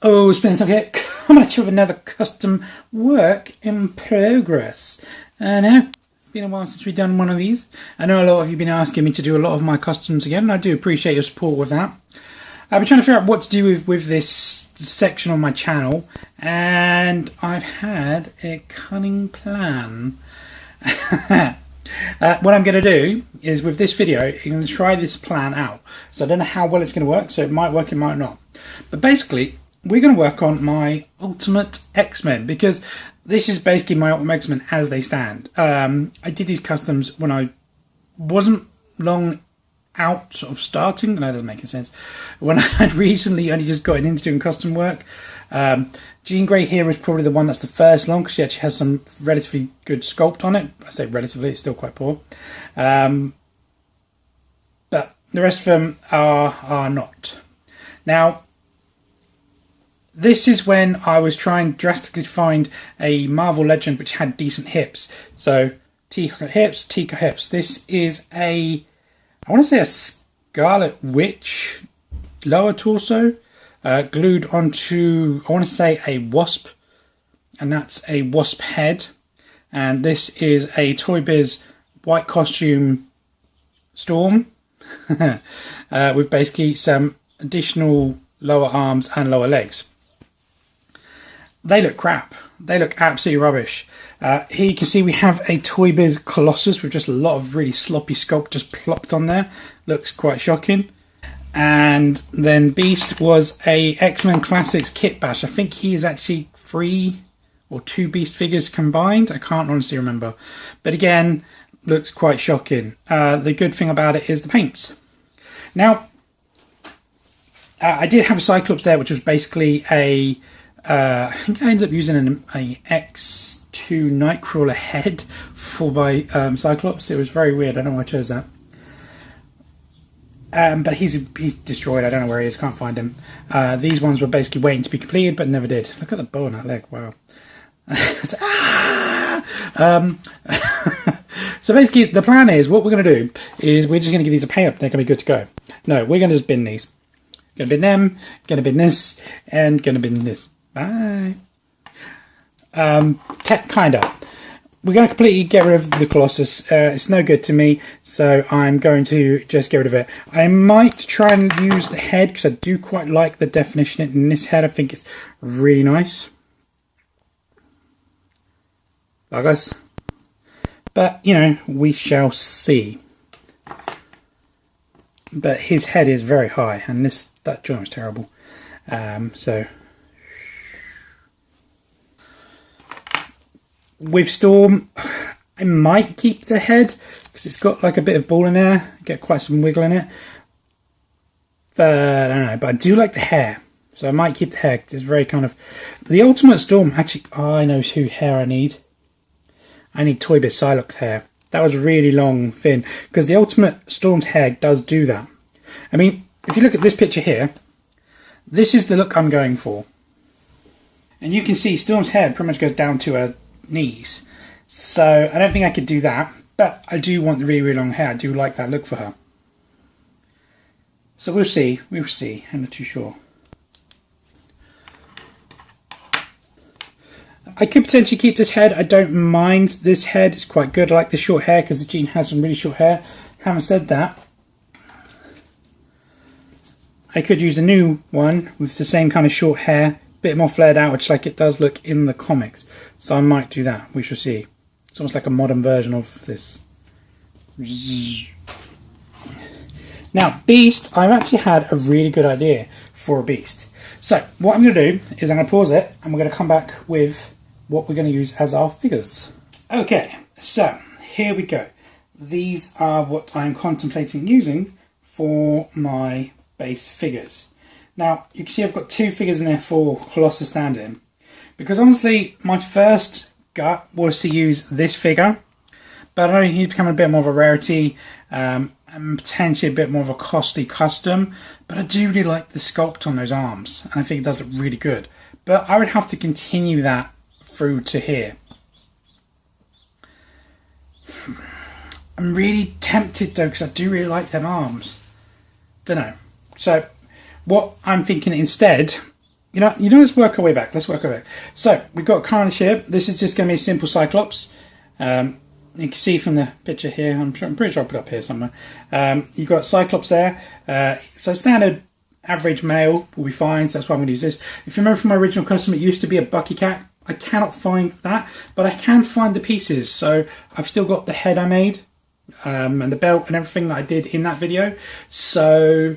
Oh, Spence, okay, coming at you with another custom work in progress. I know, been a while since we've done one of these. I know a lot of you have been asking me to do a lot of my customs again, and I do appreciate your support with that. I've been trying to figure out what to do with this section on my channel, and I've had a cunning plan. What I'm going to do is with this video, I'm going to try this plan out. So I don't know how well it's going to work, so it might work, it might not. But basically, we're going to work on my Ultimate X-Men, because this is basically my Ultimate X-Men as they stand. I did these customs when I wasn't long out sort of starting. No, that doesn't make any sense. When I had recently only just gotten into doing custom work. Jean Grey here is probably the one that's the first long, because she actually has some relatively good sculpt on it. I say relatively, it's still quite poor. But the rest of them are not. Now, this is when I was trying drastically to find a Marvel Legend which had decent hips. So, Tika hips. This is I want to say a Scarlet Witch lower torso, glued onto, I want to say, a wasp, and that's a wasp head. And this is a Toy Biz white costume Storm, with basically some additional lower arms and lower legs. They look crap. They look absolutely rubbish. Here you can see we have a Toy Biz Colossus with just a lot of really sloppy sculpt just plopped on there. Looks quite shocking. And then Beast was a X-Men Classics kit bash. I think he is actually 3 or 2 Beast figures combined. I can't honestly remember. But again, looks quite shocking. The good thing about it is the paints. Now, I did have a Cyclops there, which was basically a I think I ended up using an X2 Nightcrawler head for my Cyclops. It was very weird. I don't know why I chose that. But he's destroyed. I don't know where he is. Can't find him. These ones were basically waiting to be completed, but never did. Look at the bow on that leg. Wow. So basically, the plan is, what we're going to do is we're just going to give these a paint up. They're going to be good to go. No, we're going to just bin these. Going to bin them. Going to bin this. And going to bin this. Bye. Kinda. We're going to completely get rid of the Colossus. It's no good to me, so I'm going to just get rid of it. I might try and use the head, because I do quite like the definition in this head. I think it's really nice. Buggers. But, you know, we shall see. But his head is very high, and that joint is terrible. So... with Storm, I might keep the head, because it's got like a bit of ball in there, get quite some wiggle in it. But I don't know, but I do like the hair, so I might keep the hair. It's very kind of... The Ultimate Storm, actually, I know who hair I need. I need Toy Biz Cyclops hair. That was really long, thin, because the Ultimate Storm's hair does do that. I mean, if you look at this picture here, this is the look I'm going for. And you can see Storm's hair pretty much goes down to her knees, so I don't think I could do that, but I do want the really, really long hair. I do like that look for her, so we'll see. I'm not too sure. I could potentially keep this head. I don't mind this head, it's quite good. I like the short hair, because the Jean has some really short hair. Having said that, I could use a new one with the same kind of short hair, bit more flared out, which like it does look in the comics. So I might do that. We shall see. It's almost like a modern version of this. Now, Beast, I've actually had a really good idea for a Beast. So what I'm going to do is I'm going to pause it, and we're going to come back with what we're going to use as our figures. Okay, so here we go. These are what I'm contemplating using for my base figures. Now, you can see I've got 2 figures in there for Colossus stand-in. Because honestly, my first gut was to use this figure. But I know he's become a bit more of a rarity. And potentially a bit more of a costly custom. But I do really like the sculpt on those arms. And I think it does look really good. But I would have to continue that through to here. I'm really tempted though, because I do really like them arms. Don't know. So what I'm thinking instead let's work our way back. Let's work our way back. So we've got Carnage here. This is just going to be a simple Cyclops. You can see from the picture here, I'm pretty sure I'll put it up here somewhere. You've got Cyclops there. So standard average male will be fine, so that's why I'm going to use this. If you remember from my original custom, it used to be a Bucky cat. I cannot find that, but I can find the pieces. So I've still got the head I made, and the belt and everything that I did in that video. So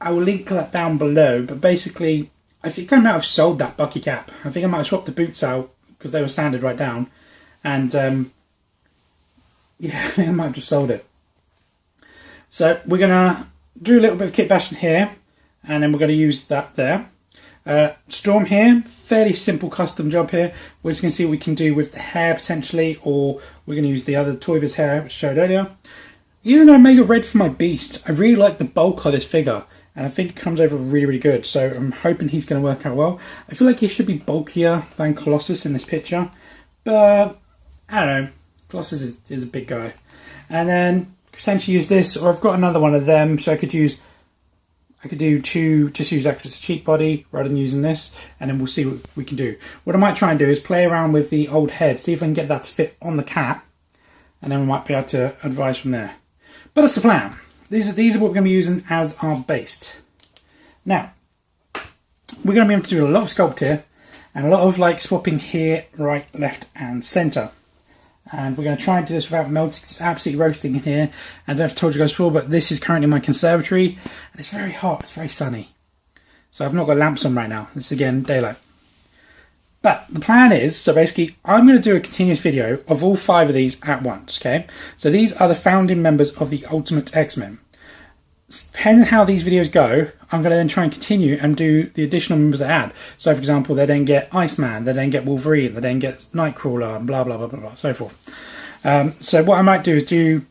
I will link that down below. But basically, I think I might have sold that Bucky cap. I think I might have swapped the boots out because they were sanded right down. And yeah, I think I might have just sold it. So we're going to do a little bit of kit bashing here, and then we're going to use that there. Storm here, fairly simple custom job here. We're just going to see what we can do with the hair potentially, or we're going to use the other Toyver's hair which I showed earlier. Even though I made it red for my beast, I really like the bulk of this figure, and I think it comes over really, really good. So I'm hoping he's going to work out well. I feel like he should be bulkier than Colossus in this picture, but I don't know. Colossus is a big guy. And then potentially use this, or I've got another one of them, so I could do two, just use Access Cheek Body rather than using this, and then we'll see what we can do. What I might try and do is play around with the old head, see if I can get that to fit on the cat, and then we might be able to advise from there. But that's the plan. These are what we're going to be using as our base. Now, we're going to be able to do a lot of sculpt here, and a lot of like swapping here, right, left, and centre. And we're going to try and do this without melting. It's absolutely roasting in here. And I don't know if I told you guys before, but this is currently my conservatory. And it's very hot. It's very sunny. So I've not got lamps on right now. This is again daylight. But the plan is, so basically, I'm going to do a continuous video of all 5 of these at once. Okay. So these are the founding members of the Ultimate X-Men. Depending on how these videos go, I'm going to then try and continue and do the additional members I add. So, for example, they then get Iceman, they then get Wolverine, they then get Nightcrawler, and blah, blah, blah, blah, blah, so forth. So what I might do is do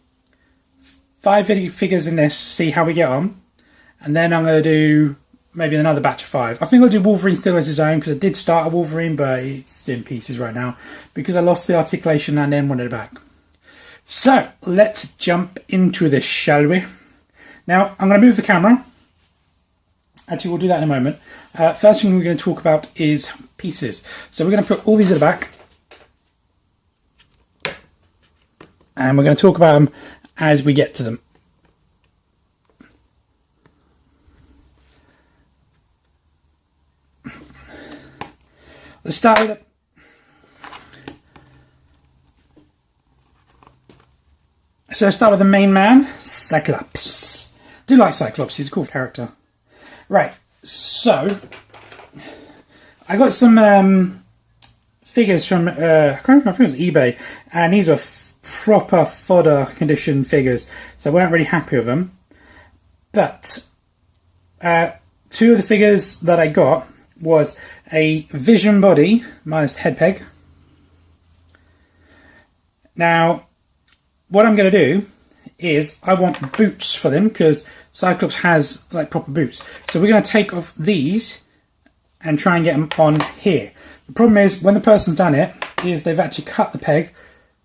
5 figures in this, see how we get on. And then I'm going to do maybe another batch of 5. I think I'll do Wolverine still as his own, because I did start a Wolverine, but it's in pieces right now, because I lost the articulation and then wanted it back. So, let's jump into this, shall we? Now, I'm going to move the camera. Actually, we'll do that in a moment. First thing we're going to talk about is pieces. So we're going to put all these at the back. And we're going to talk about them as we get to them. Let's start with it. So let's start with the main man, Cyclops. I do like Cyclops, he's a cool character. Right, so I got some figures from, I can't remember if it was eBay, and these were proper fodder condition figures, so I weren't really happy with them. But 2 of the figures that I got was a Vision body minus the head peg. Now, what I'm going to do is I want boots for them, because Cyclops has like proper boots. So we're going to take off these and try and get them on here. The problem is when the person's done it is they've actually cut the peg,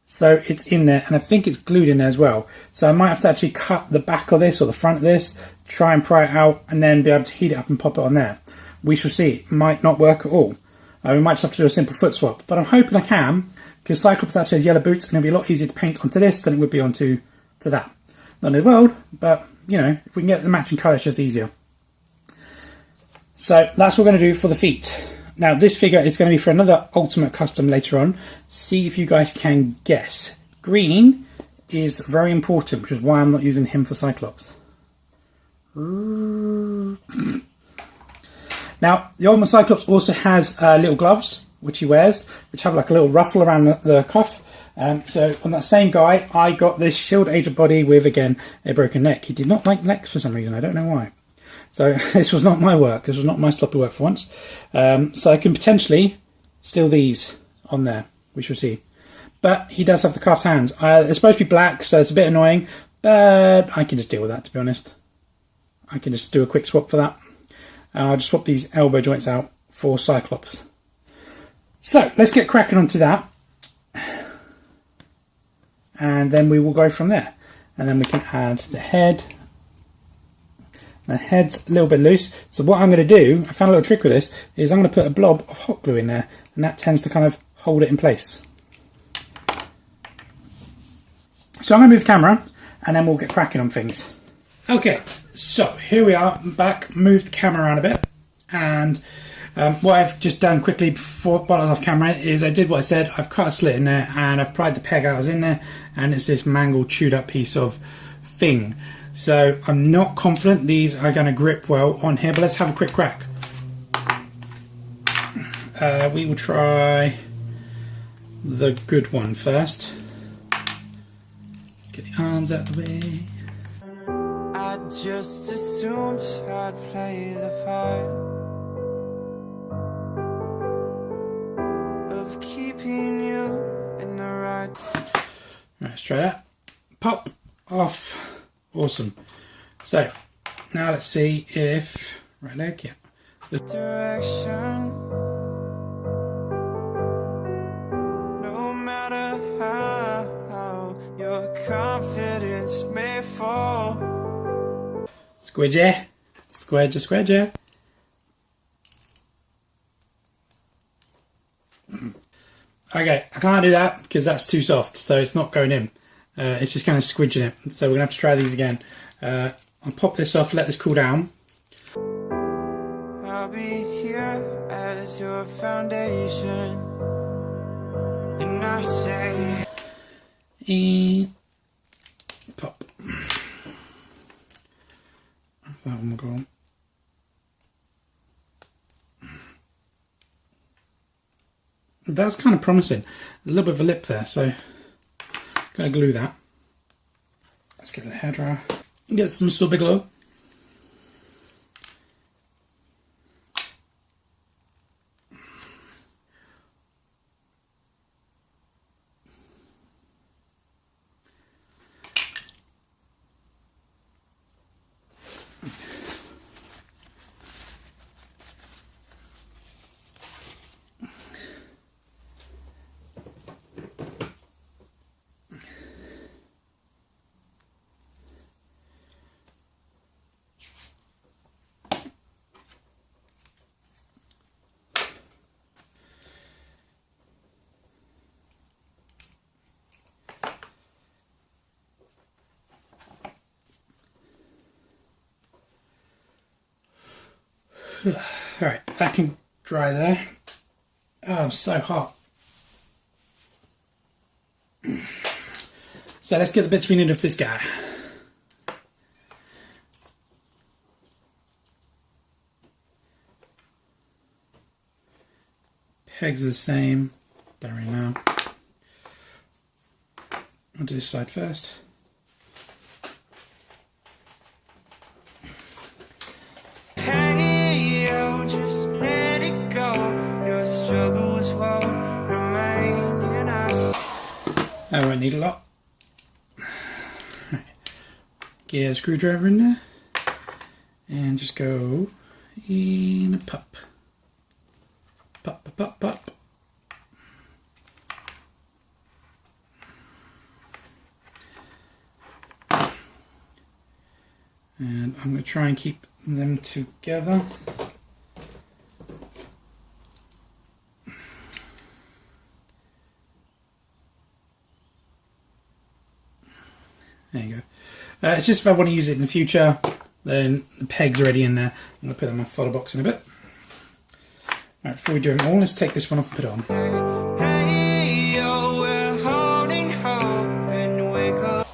so it's in there, and I think it's glued in there as well. So I might have to actually cut the back of this or the front of this, try and pry it out, and then be able to heat it up and pop it on there. We shall see. It might not work at all. We might just have to do a simple foot swap, but I'm hoping I can, because Cyclops actually has yellow boots, and it'll be a lot easier to paint onto this than it would be onto that. Not in the world, but you know, if we can get the matching colour, it's just easier. So that's what we're going to do for the feet. Now this figure is going to be for another Ultimate Custom later on. See if you guys can guess. Green is very important, which is why I'm not using him for Cyclops. Now the Ultimate Cyclops also has little gloves, which he wears, which have like a little ruffle around the cuff. So on that same guy, I got this Shield Agent body with, again, a broken neck. He did not like necks for some reason. I don't know why. So this was not my work. This was not my sloppy work for once. So I can potentially steal these on there. We shall see. But he does have the cuffed hands. It's supposed to be black, so it's a bit annoying. But I can just deal with that, to be honest. I can just do a quick swap for that. I'll just swap these elbow joints out for Cyclops. So let's get cracking onto that. And then we will go from there. And then we can add the head. The head's a little bit loose. So what I'm going to do, I found a little trick with this, is I'm going to put a blob of hot glue in there, and that tends to kind of hold it in place. So I'm going to move the camera, and then we'll get cracking on things. Okay, so here we are, I'm back, moved the camera around a bit, and what I've just done quickly while I was off camera is I did what I said. I've cut a slit in there, and I've pried the peg I was in there, and it's this mangled, chewed up piece of thing. So I'm not confident these are going to grip well on here, but let's have a quick crack. We will try the good one first. Let's get the arms out of the way. I just assumed I'd play the part of keeping you in the right. Right, let's try that. Pop off. Awesome. So now let's see if right leg, yeah. Direction. No matter how your confidence may fall. Squidgy, squidgy, squidgy. Okay, I can't do that because that's too soft, so it's not going in. It's just kind of squidging it, so we're going to have to try these again. I'll pop this off, let this cool down. I'll be here as your foundation, and I say, Pop. That one will go on. That's kind of promising. A little bit of a lip there, so I'm going to glue that. Let's give it a hairdryer. Get some super glue. Alright, that can dry there. Oh, I'm so hot. So let's get the bits we need of this guy. Pegs are the same. Don't really know. I'll do this side first. I won't need a lot. Right. Get a screwdriver in there and just go in a pop. Pop, pop, pop, pop. And I'm going to try and keep them together. There you go. It's just if I want to use it in the future, then the peg's already in there. I'm going to put them in my folder box in a bit. Right, before we do them all, let's take this one off and put it on. Hey, yo, we're holding hope and wake up.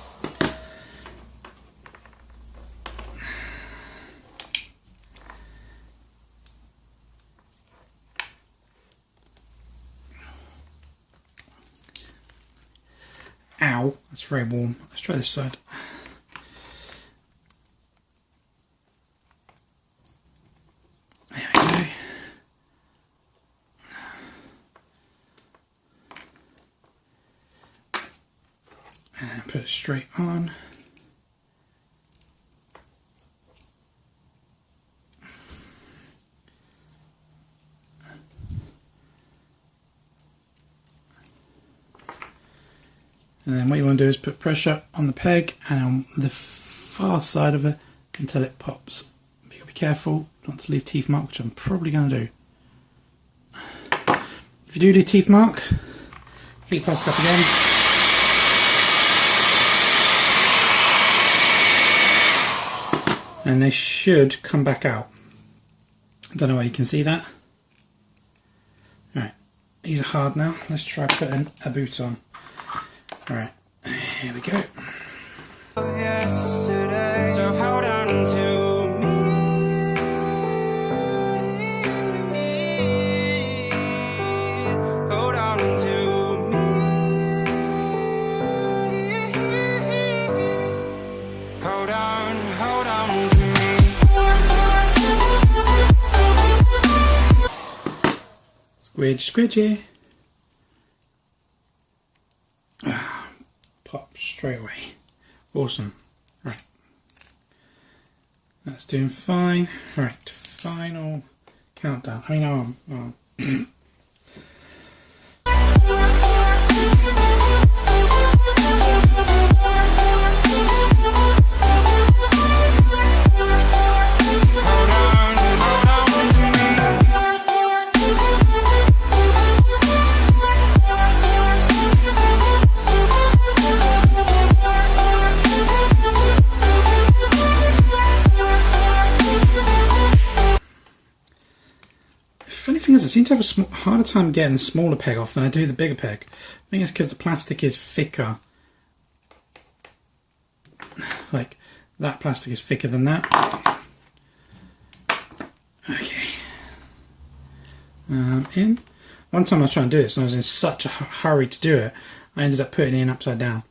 Ow, that's very warm. Let's try this side. There we go. And put it straight on. And then what you want to do is put pressure on the peg and on the far side of it until it pops be careful not to leave teeth mark, which I'm probably going to do. If you do leave teeth mark, heat plastic up again. And they should come back out. I don't know why you can see that. Right, these are hard now. Let's try putting a boot on. Alright, here we go. Yesterday, so hold on to me. Hold on to me. Hold on to me. Squidge, squidgy. Pop straight away. Awesome. Right. That's doing fine. Right. Final countdown. I mean, arm. Funny thing is, I seem to have a harder time getting the smaller peg off than I do the bigger peg. I think it's because the plastic is thicker. Like, that plastic is thicker than that. Okay. In. One time I was trying to do this and I was in such a hurry to do it, I ended up putting it in upside down.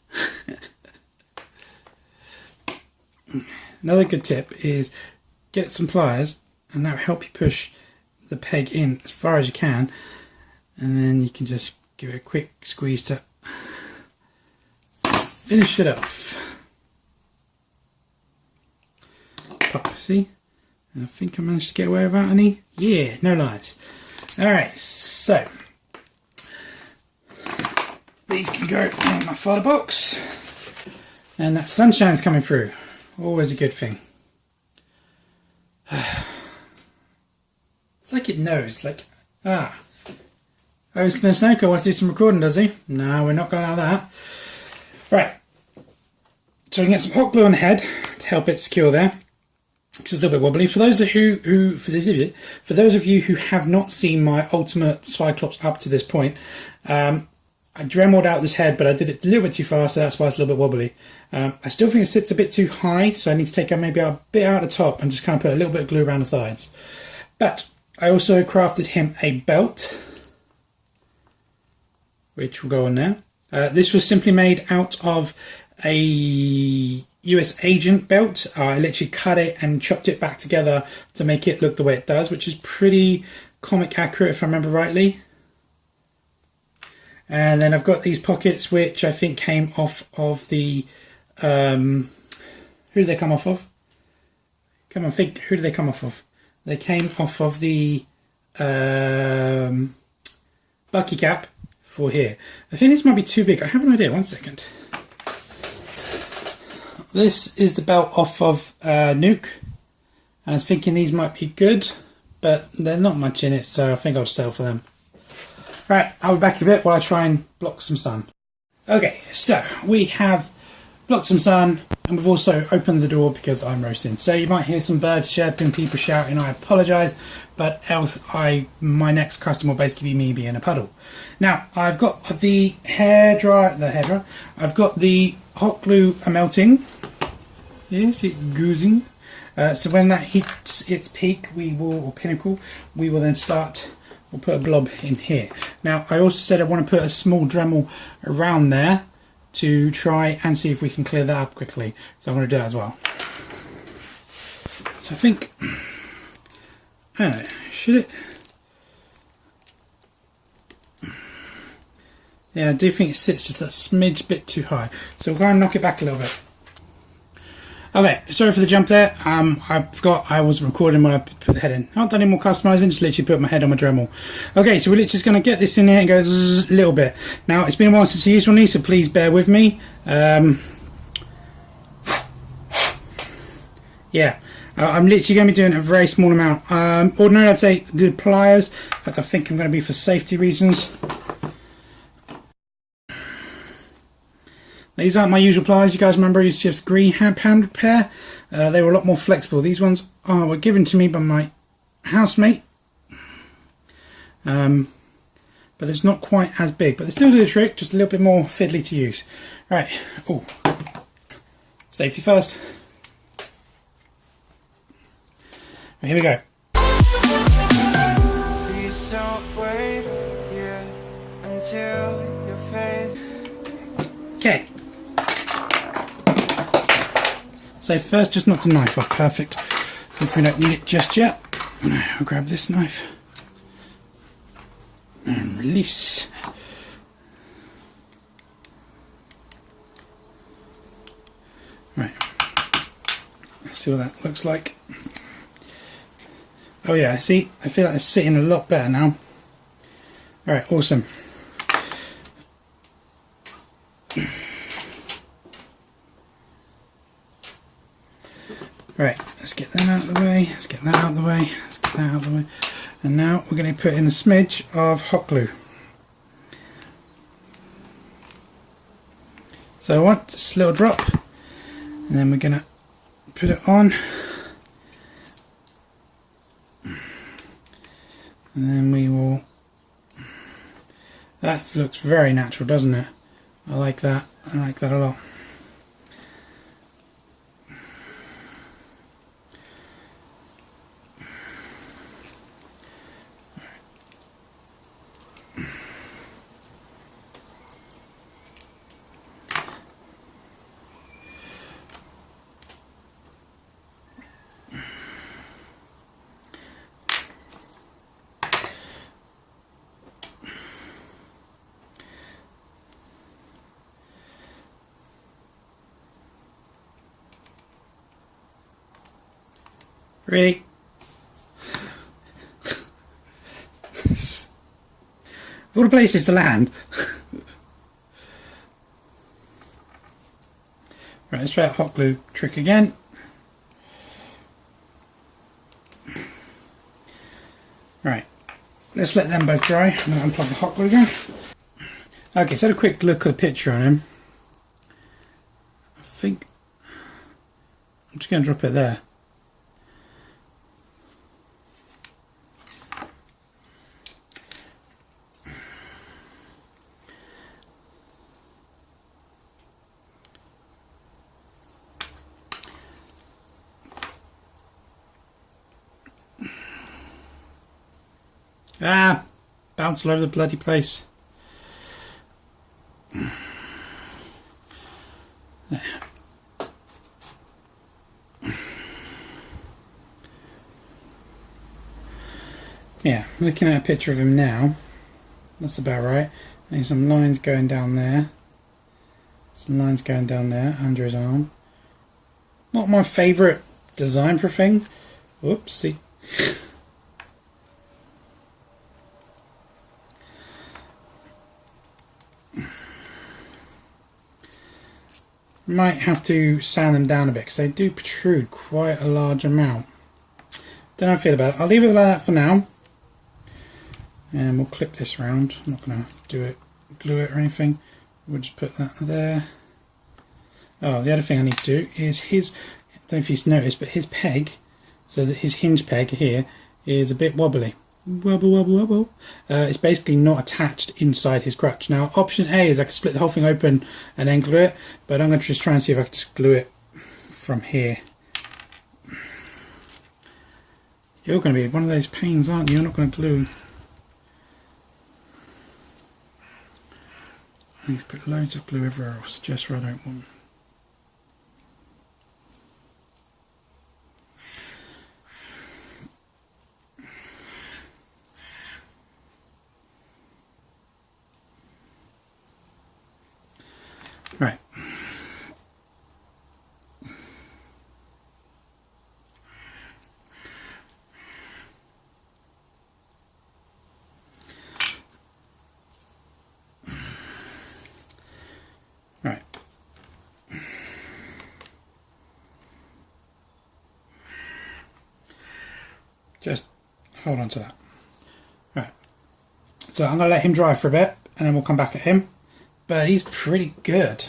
Another good tip is get some pliers and that will help you push the peg in as far as you can, and then you can just give it a quick squeeze to finish it off. Pop, see? And I think I managed to get away without any. Yeah, no lies. Alright, so these can go in my folder box, and that sunshine's coming through. Always a good thing. It's like it knows, like, oh, Snowco wants to do some recording, does he? No, we're not going to allow that. Right, so we can get some hot glue on the head to help it secure there, because it's a little bit wobbly. For those of for those of you who have not seen my ultimate Cyclops up to this point, I dremeled out this head, but I did it a little bit too fast, so that's why it's a little bit wobbly. I still think it sits a bit too high, so I need to take out maybe a bit out of the top and just kind of put a little bit of glue around the sides. But I also crafted him a belt, which will go on there. This was simply made out of a US agent belt. I literally cut it and chopped it back together to make it look the way it does, which is pretty comic accurate if I remember rightly. And then I've got these pockets, which I think came off of the... who did they come off of? Come on, think, who did they come off of? They came off of the Bucky cap for here. I think this might be too big. I have an idea. One second. This is the belt off of Nuke. And I was thinking these might be good, but they're not much in it, so I think I'll sell for them. Right, I'll be back in a bit while I try and block some sun. Okay, so we have blocked some sun, and we've also opened the door because I'm roasting. So you might hear some birds chirping, people shouting. I apologise, but else my next customer will basically be me being a puddle. Now I've got the hairdryer. I've got the hot glue melting. Yes, it's goozing. So when that hits its peak, or pinnacle, we will then start. We'll put a blob in here. Now I also said I want to put a small Dremel around there to try and see if we can clear that up quickly. So I'm going to do that as well. So I think, I don't know, should it? Yeah, I do think it sits just a smidge bit too high. So we'll go and knock it back a little bit. Okay, sorry for the jump there. I forgot I was recording when I put the head in. I haven't done any more customizing, just literally put my head on my Dremel. Okay, so we're literally just going to get this in here and go zzz, a little bit. Now, it's been a while since I used one of these, so please bear with me. Yeah, Yeah, I'm literally going to be doing a very small amount. Ordinarily I'd say the pliers, in fact I think I'm going to be for safety reasons. These aren't my usual pliers. You guys remember I used to have the green hand repair? They were a lot more flexible. These ones were given to me by my housemate. But it's not quite as big, but they still do the trick, just a little bit more fiddly to use. Right, oh, safety first. Right, here we go. Please don't wait here until your faith. Okay. So first, just knock the knife off. Perfect. If we don't need it just yet, I'll grab this knife and release. Right. Let's see what that looks like. Oh yeah, see, I feel like it's sitting a lot better now. Alright, awesome. Right, let's get that out of the way, let's get that out of the way, let's get that out of the way. And now we're going to put in a smidge of hot glue. So I want just a little drop, and then we're going to put it on. And then we will, that looks very natural, doesn't it? I like that a lot. Really? Of all the places to land. Right, let's try that hot glue trick again. Right, let's let them both dry. I'm going to unplug the hot glue again. Okay, so had a quick look at the picture on him. I think I'm just going to drop it there. Ah! Bounce all over the bloody place. There. Yeah, looking at a picture of him now, that's about right. There's some lines going down there. Some lines going down there under his arm. Not my favourite design for a thing. Whoopsie. Might have to sand them down a bit because they do protrude quite a large amount. Don't know how I feel about it. I'll leave it like that for now. And we'll clip this round. I'm not going to do it, glue it or anything. We'll just put that there. Oh, the other thing I need to do is his, I don't know if you've noticed, but his peg, so that his hinge peg here is a bit wobbly. Wobble, wobble, wobble. It's basically not attached inside his crutch. Now, option A is I can split the whole thing open and then glue it, but I'm going to just try and see if I can just glue it from here. You're going to be one of those pains, aren't you? You're not going to glue. I need to put loads of glue everywhere else, just where I don't want. Right. Right. Just hold on to that. Right. So I'm going to let him dry for a bit and then we'll come back at him. But he's pretty good.